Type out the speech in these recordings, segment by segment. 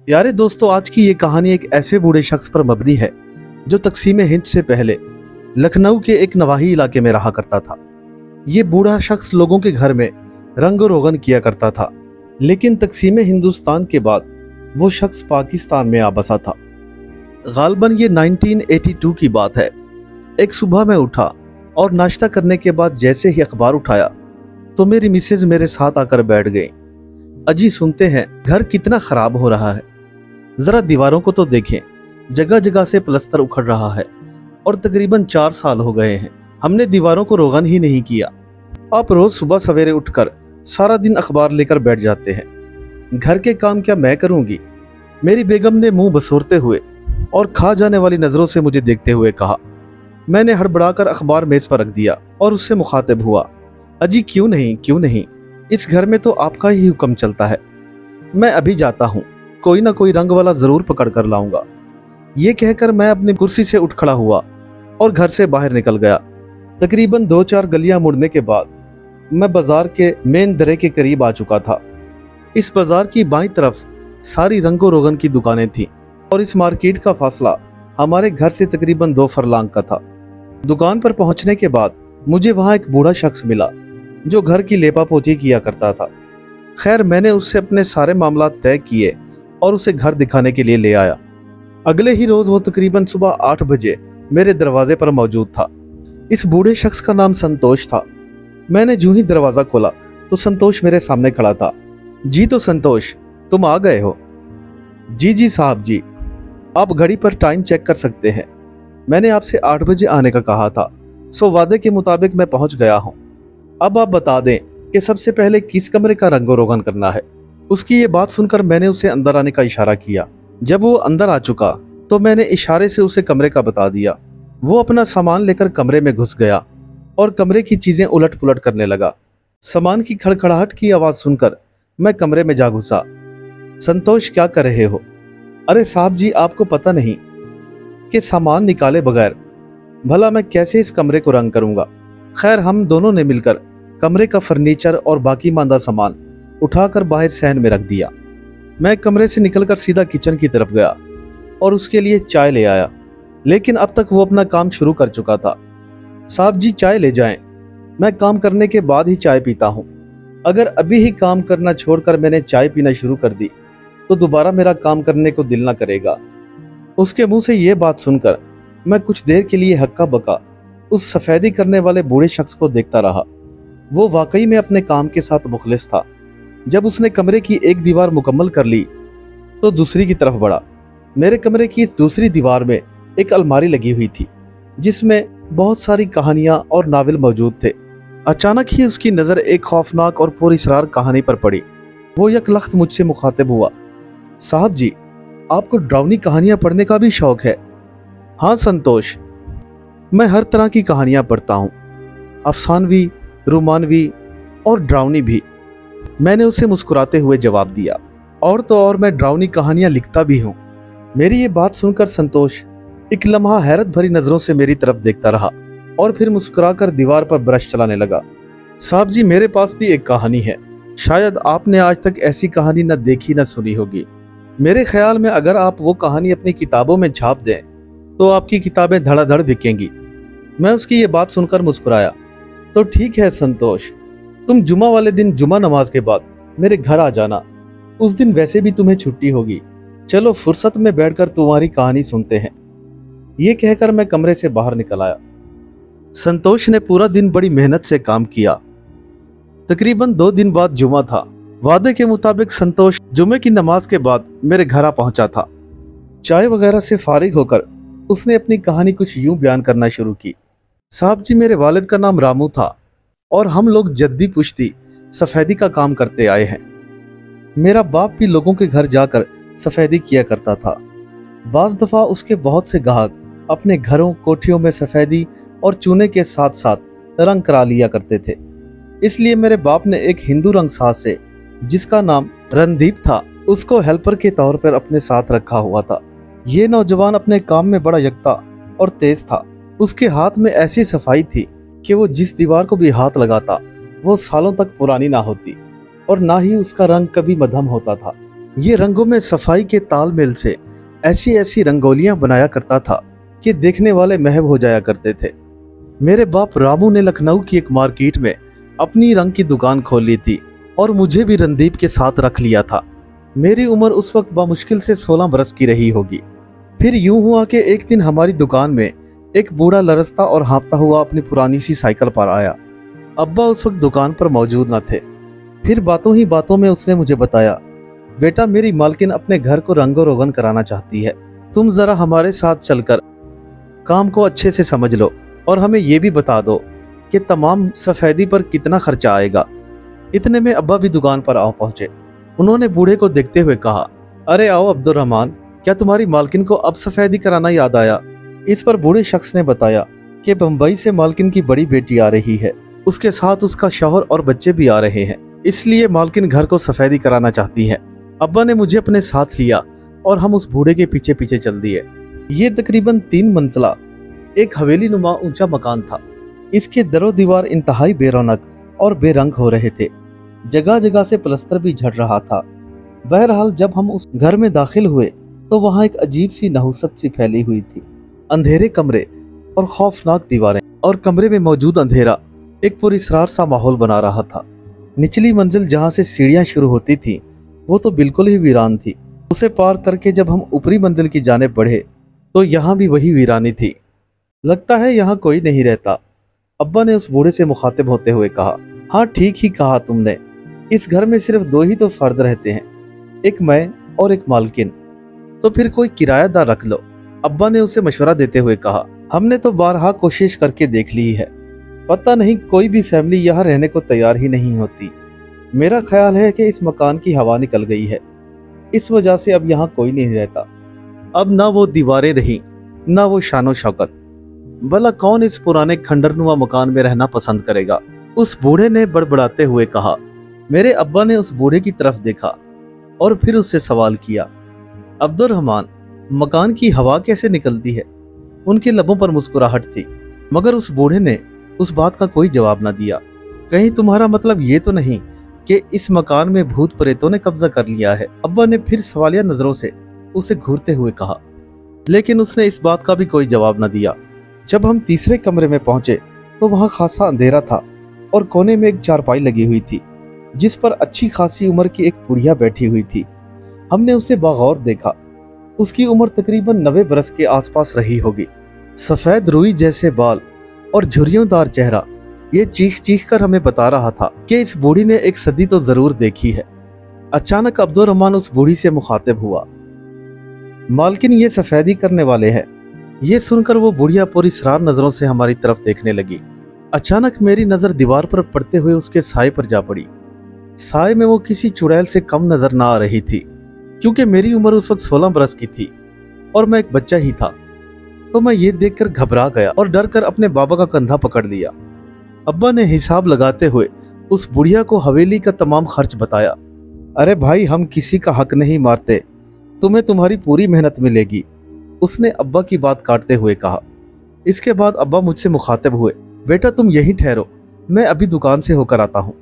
प्यारे दोस्तों, आज की ये कहानी एक ऐसे बूढ़े शख्स पर मबनी है जो तकसीम हिंद से पहले लखनऊ के एक नवाही इलाके में रहा करता था। ये बूढ़ा शख्स लोगों के घर में रंगो रोगन किया करता था, लेकिन तकसीम हिंदुस्तान के बाद वो शख्स पाकिस्तान में आ बसा था। गालबन ये 1982 की बात है। एक सुबह मैं उठा और नाश्ता करने के बाद जैसे ही अखबार उठाया तो मेरी मिसेज मेरे साथ आकर बैठ गई। अजी सुनते हैं, घर कितना खराब हो रहा है, जरा दीवारों को तो देखें, जगह जगह से प्लस्तर उखड़ रहा है और तकरीबन 4 साल हो गए हैं हमने दीवारों को रोगन ही नहीं किया। आप रोज सुबह सवेरे उठकर सारा दिन अखबार लेकर बैठ जाते हैं, घर के काम क्या मैं करूंगी? मेरी बेगम ने मुंह बसोरते हुए और खा जाने वाली नजरों से मुझे देखते हुए कहा। मैंने हड़बड़ाकर अखबार मेज पर रख दिया और उससे मुखातिब हुआ, अजी क्यों नहीं, इस घर में तो आपका ही हुक्म चलता है। मैं अभी जाता हूँ, कोई ना कोई रंग वाला जरूर पकड़ कर लाऊंगा। ये कहकर मैं अपनी कुर्सी से उठ खड़ा हुआ और घर से बाहर निकल गया। तकरीबन 2-4 गलियां मुड़ने के बाद मैं बाजार के मेन दरे के करीब आ चुका था। इस बाजार की बाईं तरफ सारी रंगो रोगन की दुकानें थीं और इस मार्केट का फासला हमारे घर से तकरीबन 2 फरलांग का था। दुकान पर पहुंचने के बाद मुझे वहां एक बूढ़ा शख्स मिला जो घर की लेपा पोती किया करता था। खैर, मैंने उससे अपने सारे मामला तय किए और उसे घर दिखाने के लिए ले आया। अगले ही रोज वो तकरीबन सुबह 8 बजे मेरे दरवाजे पर मौजूद था। इस बूढ़े शख्स का नाम संतोष था। मैंने जूं ही दरवाजा खोला तो संतोष मेरे सामने खड़ा था। जी तो संतोष, तुम आ गए हो? जी साहब जी, आप घड़ी पर टाइम चेक कर सकते हैं। मैंने आपसे 8 बजे आने का कहा था, सो वादे के मुताबिक मैं पहुंच गया हूं। अब आप बता दें कि सबसे पहले किस कमरे का रंगो रोगन करना है। उसकी ये बात सुनकर मैंने उसे अंदर आने का इशारा किया। जब वो अंदर आ चुका तो मैंने इशारे से उसे कमरे का बता दिया। वो अपना सामान लेकर कमरे में घुस गया और कमरे की चीजें उलट पुलट करने लगा। सामान की खड़खड़ाहट की आवाज सुनकर मैं कमरे में जा घुसा। संतोष, क्या कर रहे हो? अरे साहब जी, आपको पता नहीं कि सामान निकाले बगैर भला मैं कैसे इस कमरे को रंग करूंगा। खैर, हम दोनों ने मिलकर कमरे का फर्नीचर और बाकी मांदा सामान उठाकर बाहर सहन में रख दिया। मैं कमरे से निकलकर सीधा किचन की तरफ गया और उसके लिए चाय ले आया, लेकिन अब तक वो अपना काम शुरू कर चुका था। साहब जी, चाय ले जाएं, मैं काम करने के बाद ही चाय पीता हूँ। अगर अभी ही काम करना छोड़कर मैंने चाय पीना शुरू कर दी तो दोबारा मेरा काम करने को दिल ना करेगा। उसके मुंह से ये बात सुनकर मैं कुछ देर के लिए हक्का बक्का उस सफेदी करने वाले बूढ़े शख्स को देखता रहा। वो वाकई में अपने काम के साथ मुखलिस था। जब उसने कमरे की एक दीवार मुकम्मल कर ली तो दूसरी की तरफ बढ़ा। मेरे कमरे की इस दूसरी दीवार में एक अलमारी लगी हुई थी जिसमें बहुत सारी कहानियां और नावल मौजूद थे। अचानक ही उसकी नज़र एक खौफनाक और पुरअसरार कहानी पर पड़ी। वो यकलख्त मुझसे मुखातिब हुआ, साहब जी, आपको डरावनी कहानियां पढ़ने का भी शौक है? हाँ संतोष, मैं हर तरह की कहानियां पढ़ता हूँ, अफसानवी, रोमानवी और डरावनी भी। मैंने उसे मुस्कुराते हुए जवाब दिया। और तो और मैं डरावनी कहानियां लिखता भी हूँ। मेरी ये बात सुनकर संतोष एक लम्हा हैरत भरी नजरों से मेरी तरफ देखता रहा और फिर मुस्कुराकर दीवार पर ब्रश चलाने लगा। साहब जी, मेरे पास भी एक कहानी है। शायद आपने आज तक ऐसी कहानी न देखी न सुनी होगी। मेरे ख्याल में अगर आप वो कहानी अपनी किताबों में छाप दें तो आपकी किताबें धड़ाधड़ बिकेंगी। मैं उसकी ये बात सुनकर मुस्कुराया। तो ठीक है संतोष, तुम जुमा वाले दिन जुमा नमाज के बाद मेरे घर आ जाना। उस दिन वैसे भी तुम्हें छुट्टी होगी। चलो फुर्सत में बैठकर तुम्हारी कहानी सुनते हैं। ये कहकर मैं कमरे से बाहर निकल आया। संतोष ने पूरा दिन बड़ी मेहनत से काम किया। तकरीबन 2 दिन बाद जुमा था। वादे के मुताबिक संतोष जुमे की नमाज के बाद मेरे घर आ पहुंचा था। चाय वगैरह से फारिग होकर उसने अपनी कहानी कुछ यूं बयान करना शुरू की। साहब जी, मेरे वालिद का नाम रामू था और हम लोग जद्दी पुश्ती सफेदी का काम करते आए हैं। मेरा बाप भी लोगों के घर जाकर सफेदी किया करता था। बाज दफा उसके बहुत से ग्राहक अपने घरों कोठियों में सफेदी और चूने के साथ साथ रंग करा लिया करते थे। इसलिए मेरे बाप ने एक हिंदू रंगसाज से, जिसका नाम रणदीप था, उसको हेल्पर के तौर पर अपने साथ रखा हुआ था। ये नौजवान अपने काम में बड़ा यकता और तेज था। उसके हाथ में ऐसी सफाई थी कि वो जिस दीवार को भी हाथ लगाता वो सालों तक पुरानी ना होती और ना ही उसका रंग कभी मध्यम होता था। ये रंगों में सफाई के तालमेल से ऐसी ऐसी रंगोलियां बनाया करता था कि देखने वाले महव हो जाया करते थे। मेरे बाप रामू ने लखनऊ की एक मार्केट में अपनी रंग की दुकान खोल ली थी और मुझे भी रणदीप के साथ रख लिया था। मेरी उम्र उस वक्त बामुश्किल से 16 बरस की रही होगी। फिर यूं हुआ कि एक दिन हमारी दुकान में एक बूढ़ा लरसता और हाँफता हुआ अपनी पुरानी सी साइकिल पर आया। अब्बा उस वक्त दुकान पर मौजूद न थे। फिर बातों ही बातों में उसने मुझे बताया, बेटा मेरी मालकिन अपने घर को रंगो रोगन कराना चाहती है, तुम जरा हमारे साथ चलकर काम को अच्छे से समझ लो और हमें ये भी बता दो कि तमाम सफेदी पर कितना खर्चा आएगा। इतने में अब्बा भी दुकान पर आ पहुंचे। उन्होंने बूढ़े को देखते हुए कहा, अरे आओ अब्दुर्रहमान, क्या तुम्हारी मालकिन को अब सफेदी कराना याद आया? इस पर बूढ़े शख्स ने बताया कि बम्बई से मालकिन की बड़ी बेटी आ रही है, उसके साथ उसका शौहर और बच्चे भी आ रहे हैं, इसलिए मालकिन घर को सफेदी कराना चाहती है। अब्बा ने मुझे अपने साथ लिया और हम उस बूढ़े के पीछे पीछे चल दिए। ये तकरीबन 3 मंजिला एक हवेली नुमा ऊंचा मकान था। इसके दरो दीवार इंतहाई बेरौनक और बेरंग हो रहे थे। जगह जगह से प्लस्तर भी झड़ रहा था। बहरहाल जब हम उस घर में दाखिल हुए तो वहां एक अजीब सी नहुसत सी फैली हुई थी। अंधेरे कमरे और खौफनाक दीवारें और कमरे में मौजूद अंधेरा एक पुरअसरार सा माहौल बना रहा था। निचली मंजिल जहां से सीढ़ियां शुरू होती थी वो तो बिल्कुल ही वीरान थी। उसे पार करके जब हम ऊपरी मंजिल की जाने बढ़े तो यहाँ भी वही वीरानी थी। लगता है यहाँ कोई नहीं रहता, अब्बा ने उस बूढ़े से मुखातिब होते हुए कहा। हाँ ठीक ही कहा तुमने, इस घर में सिर्फ 2 ही तो फर्द रहते हैं, एक मैं और एक मालकिन। तो फिर कोई किरायादार रख लो, अब्बा ने उसे मशवरा देते हुए कहा। हमने तो बारहा कोशिश करके देख ली है, पता नहीं कोई भी फैमिली यहाँ रहने को तैयार ही नहीं होती। मेरा ख्याल है कि इस मकान की हवा निकल गई है, इस वजह से अब यहाँ कोई नहीं रहता। अब ना वो दीवारें रही ना वो शानो शौकत, भला कौन इस पुराने खंडरनुमा मकान में रहना पसंद करेगा? उस बूढ़े ने बड़बड़ाते हुए कहा। मेरे अब्बा ने उस बूढ़े की तरफ देखा और फिर उससे सवाल किया, अब्दुर्रहमान, मकान की हवा कैसे निकलती है? उनके लबों पर मुस्कुराहट थी, मगर उस बूढ़े ने उस बात का कोई जवाब न दिया। कहीं तुम्हारा मतलब ये तो नहीं कि इस मकान में भूत प्रेतों ने कब्जा कर लिया है? अब्बा ने फिर सवालिया नजरों से उसे घूरते हुए कहा, लेकिन उसने इस बात का भी कोई जवाब न दिया। जब हम तीसरे कमरे में पहुंचे तो वहां खासा अंधेरा था और कोने में एक चारपाई लगी हुई थी जिस पर अच्छी खासी उम्र की एक बुढ़िया बैठी हुई थी। हमने उसे बगौर देखा। उसकी उम्र तकरीबन 90 बरस के आसपास रही होगी। सफेद रुई जैसे बाल और झुर्रियोंदार चेहरा ये चीख चीख कर हमें बता रहा था कि इस बूढ़ी ने एक सदी तो जरूर देखी है। अचानक अब्दुर्रहमान उस बूढ़ी से मुखातिब हुआ, मालकिन ये सफेदी करने वाले हैं। ये सुनकर वो बुढ़िया पुरअसरार नजरों से हमारी तरफ देखने लगी। अचानक मेरी नजर दीवार पर पड़ते हुए उसके साए पर जा पड़ी। साए में वो किसी चुड़ैल से कम नजर ना आ रही थी। क्योंकि मेरी उम्र उस वक्त 16 बरस की थी और मैं एक बच्चा ही था, तो मैं ये देखकर घबरा गया और डर कर अपने बाबा का कंधा पकड़ लिया। अब्बा ने हिसाब लगाते हुए उस बुढ़िया को हवेली का तमाम खर्च बताया। अरे भाई, हम किसी का हक नहीं मारते, तुम्हें तुम्हारी पूरी मेहनत मिलेगी, उसने अब्बा की बात काटते हुए कहा। इसके बाद अब्बा मुझसे मुखातिब हुए, बेटा तुम यहीं ठहरो, मैं अभी दुकान से होकर आता हूँ।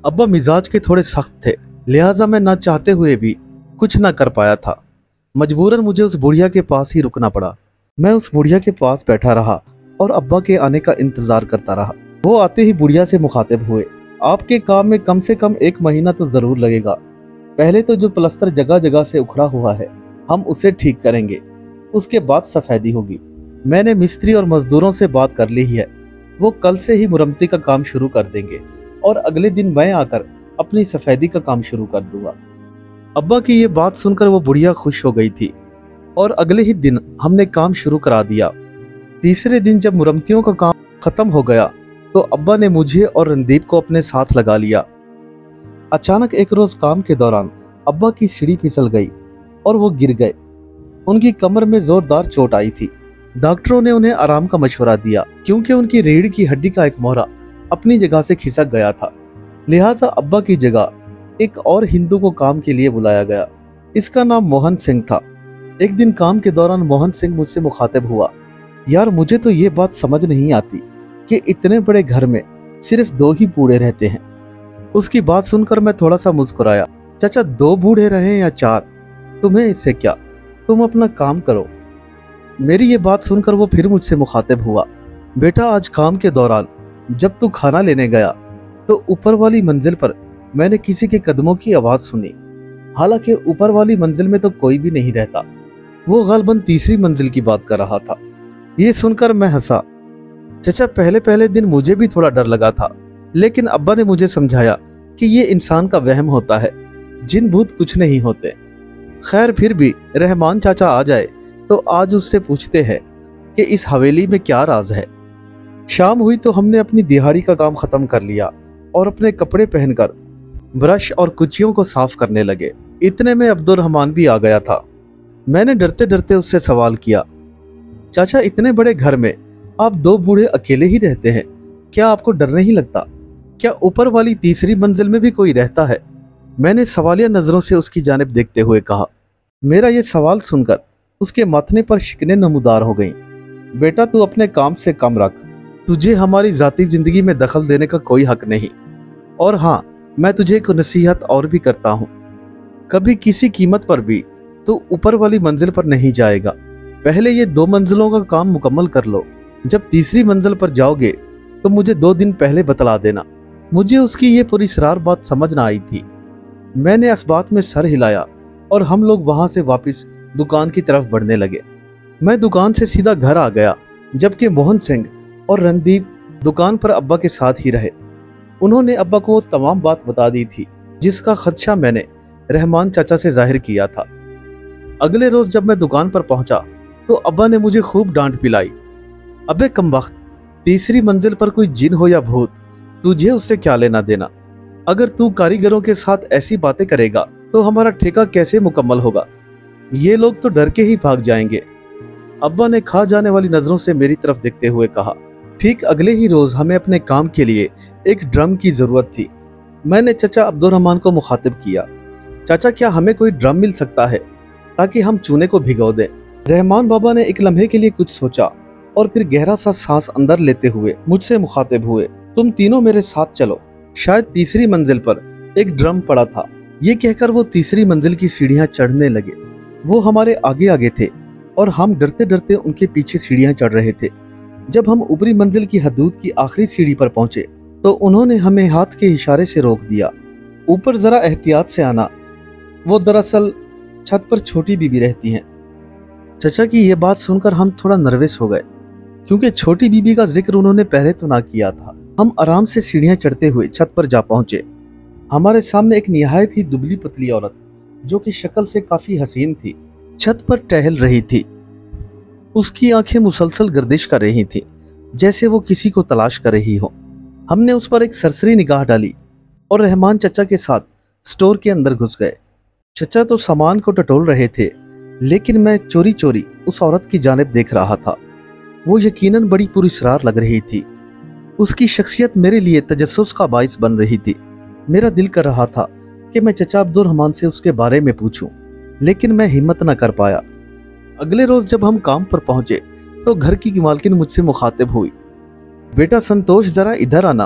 अब्बा मिजाज के थोड़े सख्त थे, लिहाजा मैं ना चाहते हुए भी कुछ ना कर पाया था। मजबूरन मुझे उस बुढ़िया के पास ही रुकना पड़ा। मैं उस बुढ़िया के पास बैठा रहा और अब्बा के आने का इंतजार करता रहा। वो आते ही बुढ़िया से मुखातिब हुए, आपके काम में कम से कम 1 महीना तो जरूर लगेगा। पहले तो जो प्लस्तर जगह जगह से उखड़ा हुआ है हम उसे ठीक करेंगे, उसके बाद सफेदी होगी। मैंने मिस्त्री और मजदूरों से बात कर ली है, वो कल से ही मुरम्मती का काम शुरू कर देंगे और अगले दिन मैं आकर अपनी सफेदी का काम शुरू कर दूंगा। अब्बा की ये बात सुनकर वो बुढ़िया खुश हो गई थी और अगले ही दिन हमने काम शुरू करा दिया। तीसरे दिन जब मुरम्मतियों का काम खत्म हो गया तो अब्बा ने मुझे और रणदीप को अपने साथ लगा लिया। अचानक एक रोज काम के दौरान अब्बा की सीढ़ी फिसल गई और वो गिर गए। उनकी कमर में जोरदार चोट आई थी। डॉक्टरों ने उन्हें आराम का मशवरा दिया क्योंकि उनकी रीढ़ की हड्डी का एक मोहरा अपनी जगह से खिसक गया था। लिहाजा अब्बा की जगह एक और हिंदू को काम के लिए बुलाया गया। इसका नाम मोहन सिंह था। एक दिन काम के दौरान मोहन सिंह मुझसे मुखातिब हुआ, यार मुझे तो ये बात समझ नहीं आती कि इतने बड़े घर में सिर्फ 2 ही बूढ़े रहते हैं। उसकी बात सुनकर मैं थोड़ा सा मुस्कुराया। चाचा 2 बूढ़े रहे या 4, तुम्हें इससे क्या, तुम अपना काम करो। मेरी ये बात सुनकर वो फिर मुझसे मुखातिब हुआ, बेटा आज काम के दौरान जब तू खाना लेने गया तो ऊपर वाली मंजिल पर मैंने किसी के कदमों की आवाज सुनी। हालांकि ऊपर वाली मंजिल में तो कोई भी नहीं रहता। वो गालबन तीसरी मंजिल की बात कर रहा था। ये सुनकर मैं हंसा। चचा पहले पहले दिन मुझे भी थोड़ा डर लगा था, लेकिन अब्बा ने मुझे समझाया कि ये इंसान का वहम होता है, जिन भूत कुछ नहीं होते। खैर फिर भी रहमान चाचा आ जाए तो आज उससे पूछते हैं कि इस हवेली में क्या राज है। शाम हुई तो हमने अपनी दिहाड़ी का काम खत्म कर लिया और अपने कपड़े पहनकर ब्रश और कुचियों को साफ करने लगे। इतने में अब्दुर्रहमान भी आ गया था। मैंने डरते डरते उससे सवाल किया, चाचा इतने बड़े घर में आप 2 बूढ़े अकेले ही रहते हैं, क्या आपको डर नहीं लगता? क्या ऊपर वाली तीसरी मंजिल में भी कोई रहता है? मैंने सवालिया नजरों से उसकी जानिब देखते हुए कहा। मेरा ये सवाल सुनकर उसके माथने पर शिकने नमूदार हो गईं। बेटा तू अपने काम से कम रख, तुझे हमारी जाती जिंदगी में दखल देने का कोई हक नहीं। और हाँ, मैं तुझे एक नसीहत और भी करता हूँ, कभी किसी कीमत पर भी तू ऊपर वाली मंजिल पर नहीं जाएगा। पहले ये 2 मंजिलों का काम मुकम्मल कर लो। जब तीसरी मंजिल पर जाओगे तो मुझे 2 दिन पहले बतला देना। मुझे उसकी ये पुरस्रार बात समझ ना आई थी। मैंने इस बात में सर हिलाया और हम लोग वहां से वापस दुकान की तरफ बढ़ने लगे। मैं दुकान से सीधा घर आ गया, जबकि मोहन सिंह और रणदीप दुकान पर अब्बा के साथ ही रहे। उन्होंने अब्बा को वो तमाम बात बता दी थी जिसका खदशा मैंने रहमान चाचा से जाहिर किया था। अगले रोज जब मैं दुकान पर पहुंचा तो अब्बा ने मुझे खूब डांट पिलाई। अबे कमबख्त, तीसरी मंजिल पर कोई जिन हो या भूत, तुझे उससे क्या लेना देना? अगर तू कारीगरों के साथ ऐसी बातें करेगा तो हमारा ठेका कैसे मुकम्मल होगा? ये लोग तो डर के ही भाग जाएंगे। अब्बा ने खा जाने वाली नजरों से मेरी तरफ देखते हुए कहा। ठीक अगले ही रोज हमें अपने काम के लिए एक ड्रम की जरूरत थी। मैंने चचा अब्दुर्रहमान को मुखातिब किया, चाचा क्या हमें कोई ड्रम मिल सकता है ताकि हम चूने को भिगो दें? रहमान बाबा ने एक लम्हे के लिए कुछ सोचा और फिर गहरा सा सांस अंदर लेते हुए मुझसे मुखातिब हुए, तुम तीनों मेरे साथ चलो, शायद तीसरी मंजिल पर एक ड्रम पड़ा था। ये कहकर वो तीसरी मंजिल की सीढ़ियां चढ़ने लगे। वो हमारे आगे आगे थे और हम डरते डरते उनके पीछे सीढ़ियां चढ़ रहे थे। जब हम ऊपरी मंजिल की हदूद की आखिरी सीढ़ी पर पहुंचे तो उन्होंने हमें हाथ के इशारे से रोक दिया, ऊपर जरा एहतियात से आना, वो दरअसल छत पर छोटी बीबी रहती हैं। चचा की ये बात सुनकर हम थोड़ा नर्वस हो गए, क्योंकि छोटी बीबी का जिक्र उन्होंने पहले तो ना किया था। हम आराम से सीढ़ियां चढ़ते हुए छत पर जा पहुंचे। हमारे सामने एक निहायत ही दुबली पतली औरत, जो कि शक्ल से काफी हसीन थी, छत पर टहल रही थी। उसकी आंखें मुसलसल गर्दिश कर रही थी, जैसे वो किसी को तलाश कर रही हो। हमने उस पर एक सरसरी निगाह डाली और रहमान चचा के साथ स्टोर के अंदर घुस गए। चचा तो सामान को टटोल रहे थे, लेकिन मैं चोरी चोरी उस औरत की जानिब देख रहा था। वो यकीनन बड़ी पुरस्रार लग रही थी। उसकी शख्सियत मेरे लिए तजस्सुस का बाइस बन रही थी। मेरा दिल कर रहा था कि मैं चचा अब्दुर्रहमान से उसके बारे में पूछूं, लेकिन मैं हिम्मत न कर पाया। अगले रोज जब हम काम पर पहुंचे तो घर की मालकिन मुझसे मुखातिब हुई, बेटा संतोष जरा इधर आना,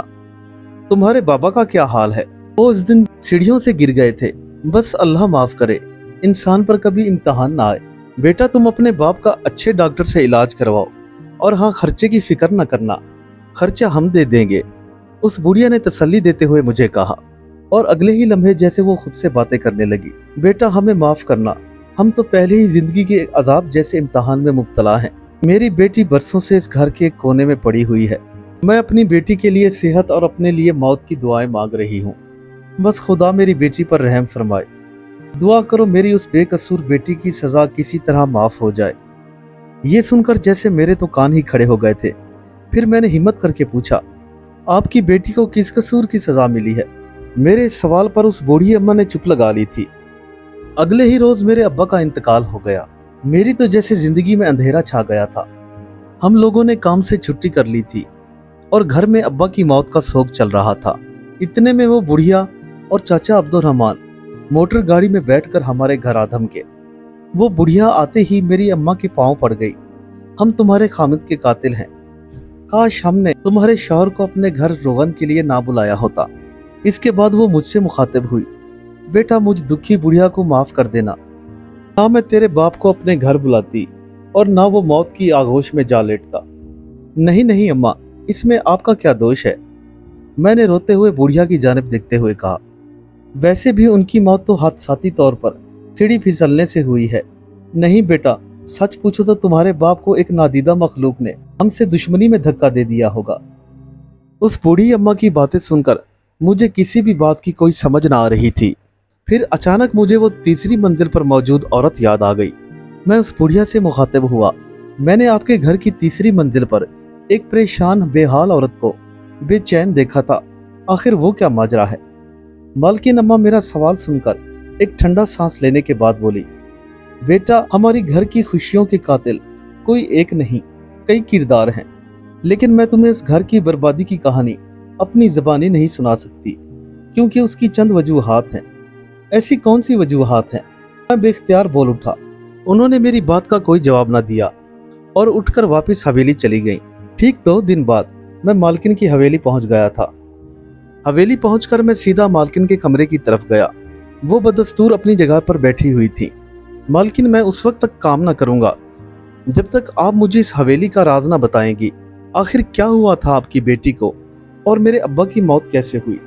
तुम्हारे बाबा का क्या हाल है? वो इस दिन सीढ़ियों से गिर गए थे, बस अल्लाह माफ करे, इंसान पर कभी इम्तिहान ना आए। बेटा तुम अपने बाप का अच्छे डॉक्टर से इलाज करवाओ, और हाँ खर्चे की फिक्र न करना, खर्चा हम दे देंगे, उस बुढ़िया ने तसल्ली देते हुए मुझे कहा। और अगले ही लम्हे जैसे वो खुद से बातें करने लगी, बेटा हमें माफ करना, हम तो पहले ही जिंदगी के अजाब जैसे इम्तिहान में मुब्तला हैं। मेरी बेटी बरसों से इस घर के कोने में पड़ी हुई है। मैं अपनी बेटी के लिए सेहत और अपने लिए मौत की दुआएं मांग रही हूँ। बस खुदा मेरी बेटी पर रहम फरमाए। दुआ करो मेरी उस बेकसूर बेटी की सजा किसी तरह माफ हो जाए। ये सुनकर जैसे मेरे तो कान ही खड़े हो गए थे। फिर मैंने हिम्मत करके पूछा, आपकी बेटी को किस कसूर की सजा मिली है? मेरे इस सवाल पर उस बूढ़ी अम्मा ने चुप लगा ली थी। अगले ही रोज मेरे अब्बा का इंतकाल हो गया। मेरी तो जैसे जिंदगी में अंधेरा छा गया था। हम लोगों ने काम से छुट्टी कर ली थी और घर में अब्बा की मौत का शोक चल रहा था। इतने में वो बुढ़िया और चाचा अब्दुर्रहमान मोटर गाड़ी में बैठकर हमारे घर आ धमके। वो बुढ़िया आते ही मेरी अम्मा के पांव पड़ गई, हम तुम्हारे खामिद के कातिल हैं। काश हमने तुम्हारे शौहर को अपने घर रोगन के लिए ना बुलाया होता। इसके बाद वो मुझसे मुखातिब हुई, बेटा मुझ दुखी बुढ़िया को माफ कर देना। ना मैं तेरे बाप को अपने घर बुलाती और ना वो मौत की आगोश में जा लेटता। नहीं नहीं अम्मा, इसमें आपका क्या दोष है, मैंने रोते हुए बुढ़िया की जानिब देखते हुए कहा। वैसे भी उनकी मौत तो हादसाती तौर पर सीढ़ी फिसलने से हुई है। नहीं बेटा, सच पूछो तो तुम्हारे बाप को एक नादीदा मखलूक ने हमसे दुश्मनी में धक्का दे दिया होगा। उस बूढ़ी अम्मा की बातें सुनकर मुझे किसी भी बात की कोई समझ ना आ रही थी। फिर अचानक मुझे वो तीसरी मंजिल पर मौजूद औरत याद आ गई। मैं उस बुढ़िया से मुखातिब हुआ। मैंने आपके घर की तीसरी मंजिल पर एक परेशान बेहाल औरत को बेचैन देखा था, आखिर वो क्या माजरा है? मालकिन अम्मा मेरा सवाल सुनकर एक ठंडा सांस लेने के बाद बोली, बेटा हमारी घर की खुशियों के कातिल कोई एक नहीं, कई किरदार हैं, लेकिन मैं तुम्हें इस घर की बर्बादी की कहानी अपनी ज़बानी नहीं सुना सकती, क्योंकि उसकी चंद वजूहात हैं। ऐसी कौन सी वजूहात हैं? मैं बेख्तियार बोल उठा। उन्होंने मेरी बात का कोई जवाब न दिया और उठकर वापस हवेली चली गई। ठीक 2 दिन बाद मैं मालकिन की हवेली पहुंच गया था। हवेली पहुंचकर मैं सीधा मालकिन के कमरे की तरफ गया। वो बदस्तूर अपनी जगह पर बैठी हुई थी। मालकिन, मैं उस वक्त तक काम न करूंगा जब तक आप मुझे इस हवेली का राज न बताएंगी। आखिर क्या हुआ था आपकी बेटी को और मेरे अब्बा की मौत कैसे हुई?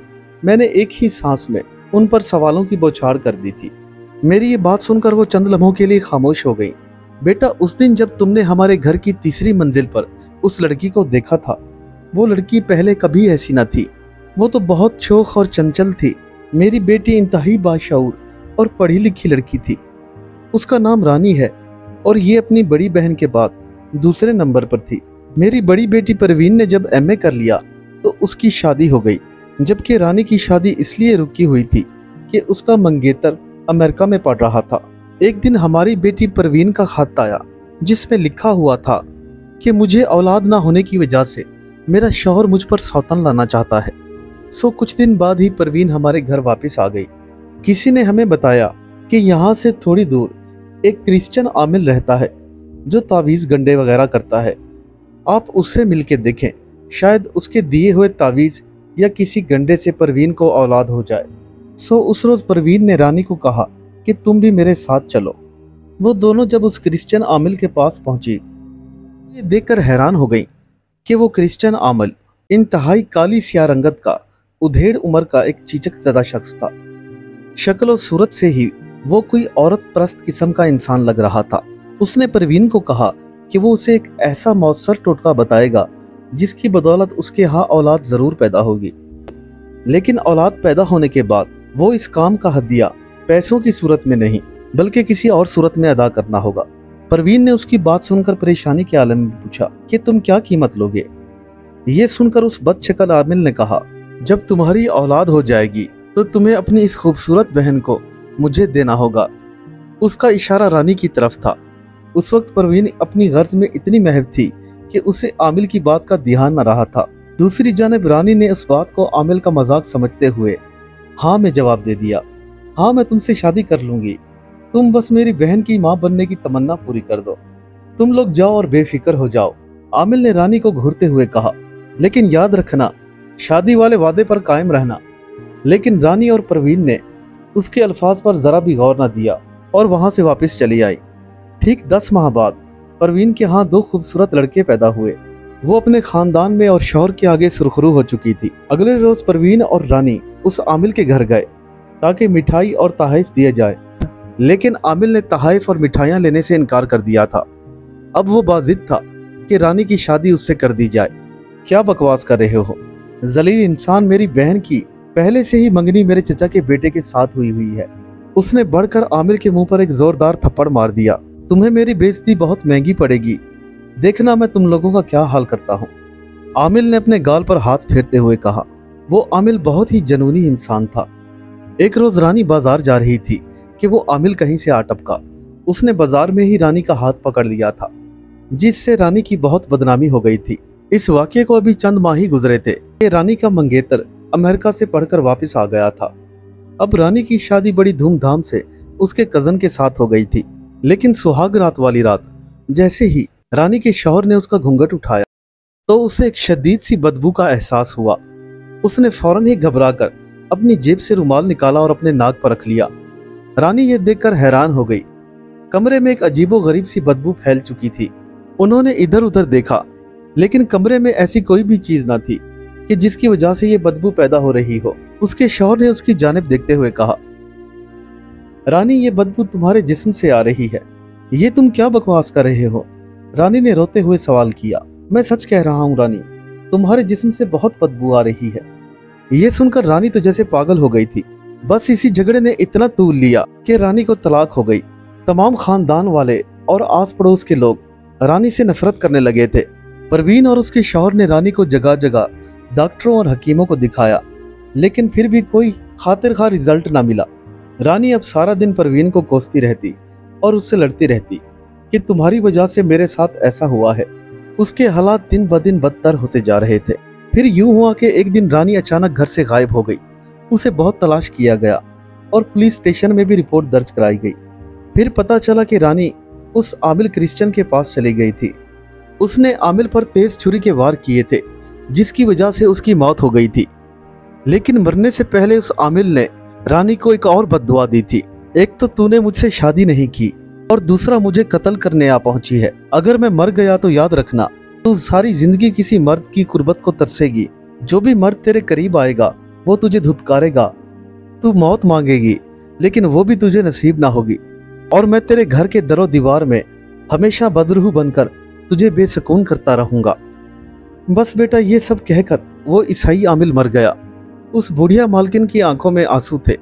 मैंने एक ही सांस में उन पर सवालों की बौछार कर दी थी। मेरी ये बात सुनकर वो चंद लम्हों के लिए खामोश हो गई। बेटा, उस दिन जब तुमने हमारे घर की तीसरी मंजिल पर उस लड़की को देखा था, वो लड़की पहले कभी ऐसी न थी। वो तो बहुत शोख और चंचल थी। मेरी बेटी इंतहाई बाशऊर और पढ़ी लिखी लड़की थी। उसका नाम रानी है और ये अपनी बड़ी बहन के बाद दूसरे नंबर पर थी। मेरी बड़ी बेटी परवीन ने जब एमए कर लिया तो उसकी शादी हो गई, जबकि रानी की शादी इसलिए रुकी हुई थी कि उसका मंगेतर अमेरिका में पढ़ रहा था। एक दिन हमारी बेटी परवीन का खत आया जिसमें लिखा हुआ था कि मुझे औलाद ना होने की वजह से मेरा शौहर मुझ पर सौतन लाना चाहता है। सो कुछ दिन बाद ही परवीन हमारे घर वापस आ गई। किसी ने हमें बताया कि यहाँ से थोड़ी दूर एक क्रिश्चियन आमिल रहता है जो तावीज़ गंडे वगैरह करता है। आप उससे मिलके देखें, शायद उसके दिए हुए तावीज़ या किसी गंडे से परवीन को औलाद हो जाए। सो उस रोज़ परवीन ने रानी को कहा कि तुम भी मेरे साथ चलो। वो दोनों जब उस क्रिश्चियन आमिल के पास पहुंची, ये देखकर हैरान हो गई कि वो क्रिश्चियन आमिल इंतहाई काली स्याह रंगत का उधेड़ उम्र का एक चीचक ज़दा शख्स था। शक्ल और सूरत से ही वो कोई औरत परस्त किस्म का इंसान लग रहा था। उसने परवीन को कहा कि वो उसे एक ऐसा मौसर टोटका बताएगा जिसकी बदौलत उसके यहाँ औलाद जरूर पैदा होगी, लेकिन औलाद पैदा होने के बाद वो इस काम का हदिया पैसों की सूरत में नहीं बल्कि किसी और सूरत में अदा करना होगा। परवीन ने उसकी बात सुनकर परेशानी के आलम में पूछा कि तुम क्या कीमत लोगे? ये सुनकर उस बदशक्ल आमिल ने कहा, जब तुम्हारी औलाद हो जाएगी तो तुम्हें अपनी इस खूबसूरत बहन को मुझे देना होगा। उसका इशारा रानी की तरफ था। उस वक्त परवीन अपनी गर्ज में इतनी महव थी कि उसे आमिल की बात का ध्यान न रहा था। दूसरी जानिब रानी ने उस बात को आमिल का मजाक समझते हुए हाँ में जवाब दे दिया। हाँ, मैं तुमसे शादी कर लूंगी, तुम बस मेरी बहन की माँ बनने की तमन्ना पूरी कर दो। तुम लोग जाओ और बेफिक्र हो जाओ, आमिल ने रानी को घूरते हुए कहा। लेकिन याद रखना, शादी वाले वादे पर कायम रहना। लेकिन रानी और परवीन ने उसके अल्फाज पर जरा भी गौर न दिया और वहां से वापस चली आई। ठीक 10 माह बाद परवीन के यहाँ 2 खूबसूरत लड़के पैदा हुए। वो अपने खानदान में और शौहर के आगे सुरखरू हो चुकी थी। अगले रोज परवीन और रानी उस आमिल के घर गए ताकि मिठाई और तहाइफ दिए जाए, लेकिन आमिल ने तहाइफ और मिठाइयाँ लेने से इनकार कर दिया था। अब वो बाजिद था कि रानी की शादी उससे कर दी जाए। क्या बकवास कर रहे हो जलील इंसान, मेरी बहन की पहले से ही मंगनी मेरे चचा के बेटे के साथ हुई है। उसने बढ़कर आमिल के मुंह पर एक जोरदार थप्पड़ मार दिया। तुम्हें मेरी बेइज्जती बहुत महंगी पड़ेगी, देखना मैं तुम लोगों का क्या हाल करता हूँ, आमिल ने अपने गाल पर हाथ फेरते हुए कहा। वो आमिल बहुत ही जनूनी इंसान था। एक रोज रानी बाजार जा रही थी कि वो आमिल कहीं से आ टपका। उसने बाजार में ही रानी का हाथ पकड़ लिया था, जिससे रानी की बहुत बदनामी हो गई थी। इस वाक़ये को अभी चंद माह ही गुजरे थे कि रानी का मंगेतर अमेरिका से पढ़कर वापस आ गया था। अब रानी की शादी बड़ी धूमधाम से उसके कजन के साथ हो गई थी। लेकिन सुहाग रात वाली रात जैसे ही रानी के शौहर ने उसका घूंघट उठाया तो उसे एक शदीद सी बदबू का एहसास हुआ। उसने फौरन ही घबराकर अपनी जेब से रुमाल निकाला और अपने नाक पर रख लिया। रानी ये देखकर हैरान हो गई। कमरे में एक अजीबोगरीब सी बदबू फैल चुकी थी। उन्होंने इधर उधर देखा, लेकिन कमरे में ऐसी कोई भी चीज ना थी कि जिसकी वजह से ये बदबू पैदा हो रही हो। उसके शौहर ने उसकी जानिब देखते हुए कहा, रानी ये बदबू तुम्हारे जिस्म से आ रही है, ये तुम क्या बकवास कर रहे हो? रानी ने रोते हुए सवाल किया। मैं सच कह रहा हूँ रानी, तुम्हारे जिस्म से बहुत बदबू आ रही है। ये सुनकर रानी तो जैसे पागल हो गई थी। बस इसी झगड़े ने इतना तूल लिया कि रानी को तलाक हो गई। तमाम खानदान वाले और आस पड़ोस के लोग रानी से नफरत करने लगे थे। परवीन और उसके शौहर ने रानी को जगह जगह डॉक्टरों और हकीमों को दिखाया, लेकिन फिर भी कोई खातिर खा रिजल्ट ना मिला। रानी अब सारा दिन परवीन को कोसती रहती और उससे लड़ती रहती कि तुम्हारी वजह से मेरे साथ ऐसा हुआ है। उसके हालात दिन ब दिन बदतर होते जा रहे थे। फिर यूं हुआ कि एक दिन रानी अचानक घर से गायब हो गई। उसे बहुत तलाश किया गया और पुलिस स्टेशन में भी रिपोर्ट दर्ज कराई गई। फिर पता चला कि रानी उस आमिल क्रिश्चियन के पास चली गई थी। उसने आमिल पर तेज छुरी के वार किए थे, जिसकी वजह से उसकी मौत हो गई थी। लेकिन मरने से पहले उस आमिल ने रानी को एक और बद्दुआ दी थी। एक तो तूने मुझसे शादी नहीं की और दूसरा मुझे कत्ल करने आ पहुंची है। अगर मैं मर गया तो याद रखना, तू सारी जिंदगी किसी मर्द की कुर्बत को तरसेगी। जो भी मर्द तेरे करीब आएगा वो तुझे धुतकारेगा। तू मौत मांगेगी, लेकिन वो भी तुझे नसीब ना होगी। और मैं तेरे घर के दरो दीवार में हमेशा बदरूह बनकर तुझे बेसकून करता रहूंगा। बस बेटा, ये सब कहकर वो ईसाई आमिल मर गया। उस बुढ़िया मालकिन की आंखों में आंसू थे।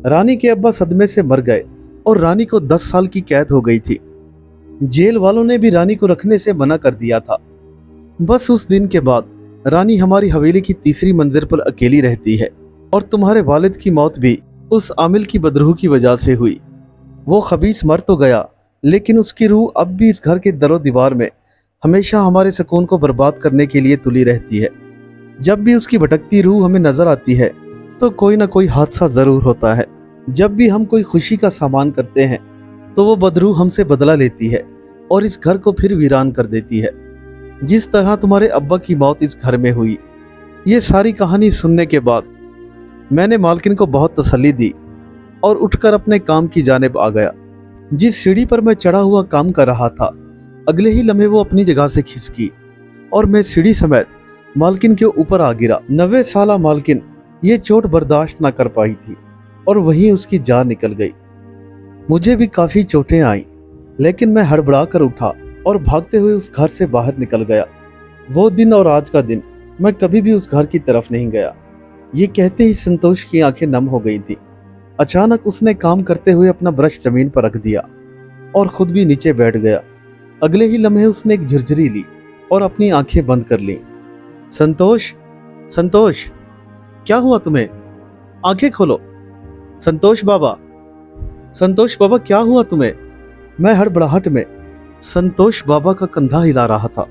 रानी के अब्बा सदमे से मर गए और रानी को 10 साल की कैद हो गई थी। जेल वालों ने भी रानी को रखने से मना कर दिया था। बस उस दिन के बाद रानी हमारी हवेली की तीसरी मंजिल पर अकेली रहती है। और तुम्हारे वालिद की मौत भी उस आमिल की बदरूह की वजह से हुई। वो खबीस मर तो गया, लेकिन उसकी रूह अब भी इस घर के दरो दीवार में हमेशा हमारे सुकून को बर्बाद करने के लिए तुली रहती है। जब भी उसकी भटकती रूह हमें नजर आती है तो कोई ना कोई हादसा जरूर होता है। जब भी हम कोई खुशी का सामान करते हैं तो वो बदरूह हमसे बदला लेती है और इस घर को फिर वीरान कर देती है। जिस तरह तुम्हारे अब्बा की मौत इस घर में हुई। ये सारी कहानी सुनने के बाद मैंने मालकिन को बहुत तसल्ली दी और उठकर अपने काम की जानिब आ गया। जिस सीढ़ी पर मैं चढ़ा हुआ काम कर रहा था, अगले ही लम्हे वो अपनी जगह से खिसकी और मैं सीढ़ी समेत मालकिन के ऊपर आ गिरा। 90 साला मालकिन ये चोट बर्दाश्त ना कर पाई थी और वहीं उसकी जान निकल गई। मुझे भी काफी चोटें आईं, लेकिन मैं हड़बड़ा कर उठा और भागते हुए उस घर से बाहर निकल गया। वो दिन और आज का दिन मैं कभी भी उस घर की तरफ नहीं गया। ये कहते ही संतोष की आंखें नम हो गई थी। अचानक उसने काम करते हुए अपना ब्रश जमीन पर रख दिया और खुद भी नीचे बैठ गया। अगले ही लम्हे उसने एक झुरझुरी ली और अपनी आंखें बंद कर ली। संतोष, संतोष, क्या हुआ तुम्हें? आंखें खोलो। संतोष बाबा, संतोष बाबा, क्या हुआ तुम्हें? मैं हड़बड़ाहट में संतोष बाबा का कंधा हिला रहा था,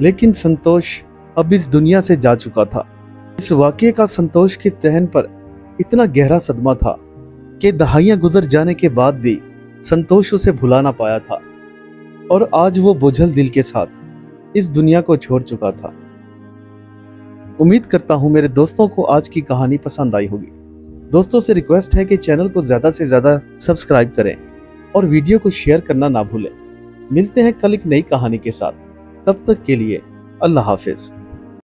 लेकिन संतोष अब इस दुनिया से जा चुका था। इस वाकये का संतोष के जहन पर इतना गहरा सदमा था कि दहाइयां गुजर जाने के बाद भी संतोष उसे भुला ना पाया था और आज वो बोझल दिल के साथ इस दुनिया को छोड़ चुका था। उम्मीद करता हूं मेरे दोस्तों को आज की कहानी पसंद आई होगी। दोस्तों से रिक्वेस्ट है कि चैनल को ज़्यादा से ज़्यादा सब्सक्राइब करें और वीडियो को शेयर करना ना भूलें। मिलते हैं कल एक नई कहानी के साथ। तब तक के लिए अल्लाह हाफिज।